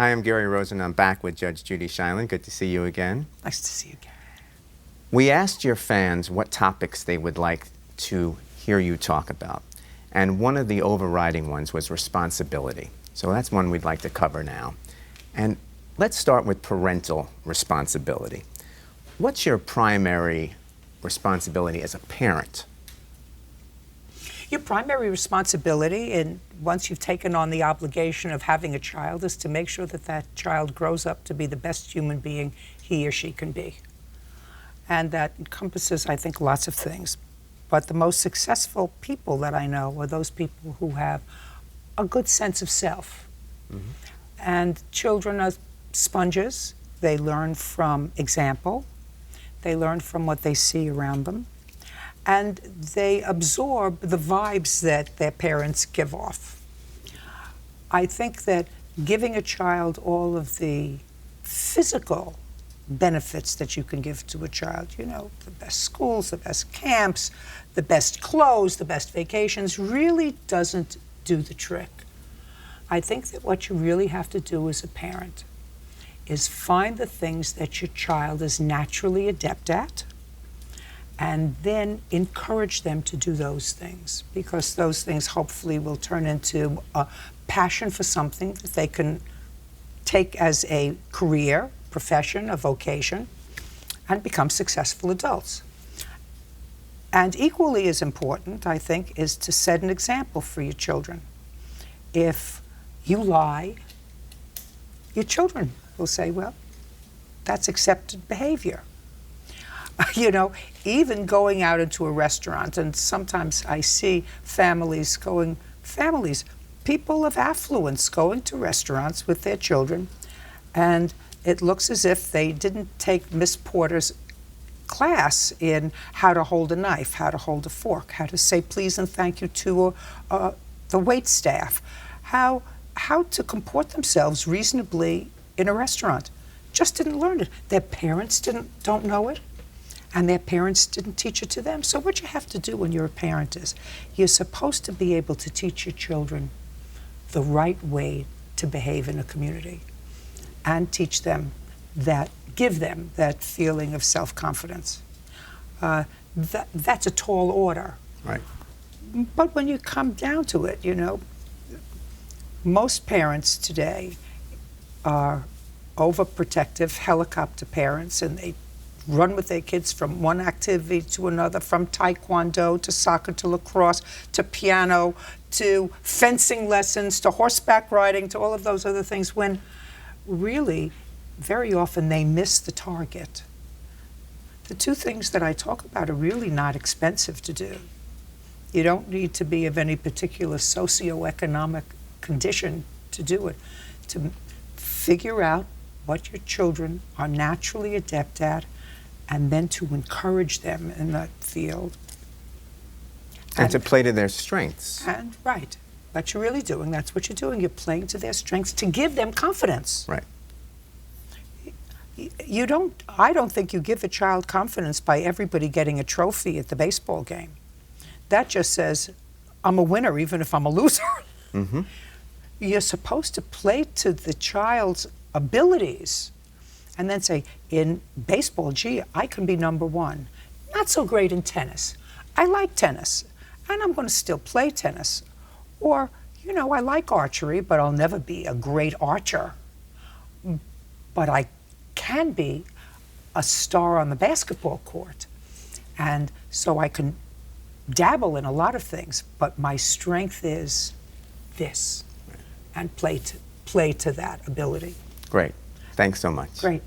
Hi, I'm Gary Rosen. I'm back with Judge Judy Shilen. Good to see you again. Nice to see you, Gary. We asked your fans what topics they would like to hear you talk about. And one of the overriding ones was responsibility. So that's one we'd like to cover now. And let's start with parental responsibility. What's your primary responsibility as a parent? Your primary responsibility, and once you've taken on the obligation of having a child, is to make sure that that child grows up to be the best human being he or she can be. And that encompasses, I think, lots of things. But the most successful people that I know are those people who have a good sense of self. Mm-hmm. And children are sponges. They learn from example. They learn from what they see around them. And they absorb the vibes that their parents give off. I think that giving a child all of the physical benefits that you can give to a child, you know, the best schools, the best camps, the best clothes, the best vacations, really doesn't do the trick. I think that what you really have to do as a parent is find the things that your child is naturally adept at, and then encourage them to do those things, because those things hopefully will turn into a passion for something that they can take as a career, profession, a vocation, and become successful adults. And equally as important, I think, is to set an example for your children. If you lie, your children will say, well, that's accepted behavior. You know, even going out into a restaurant, and sometimes I see people of affluence going to restaurants with their children, and it looks as if they didn't take Miss Porter's class in how to hold a knife, how to hold a fork, how to say please and thank you to the wait staff, how to comport themselves reasonably in a restaurant. Just didn't learn it. Their parents don't know it. And their parents didn't teach it to them. So what you have to do when you're a parent is you're supposed to be able to teach your children the right way to behave in a community and teach them that, give them that feeling of self-confidence. That's a tall order. Right. But when you come down to it, you know, most parents today are overprotective helicopter parents, and they run with their kids from one activity to another, from taekwondo to soccer to lacrosse to piano to fencing lessons to horseback riding to all of those other things, when really very often they miss the target. The two things that I talk about are really not expensive to do. You don't need to be of any particular socioeconomic condition to do it. To figure out what your children are naturally adept at, and then to encourage them in that field. And to play to their strengths. And right, what you're really doing, that's what you're doing. You're playing to their strengths to give them confidence. Right. I don't think you give a child confidence by everybody getting a trophy at the baseball game. That just says, I'm a winner even if I'm a loser. Mm-hmm. You're supposed to play to the child's abilities and then say, in baseball, gee, I can be number one. Not so great in tennis. I like tennis, and I'm going to still play tennis. Or, you know, I like archery, but I'll never be a great archer. But I can be a star on the basketball court. And so I can dabble in a lot of things, but my strength is this, and play to that ability. Great. Thanks so much. Great.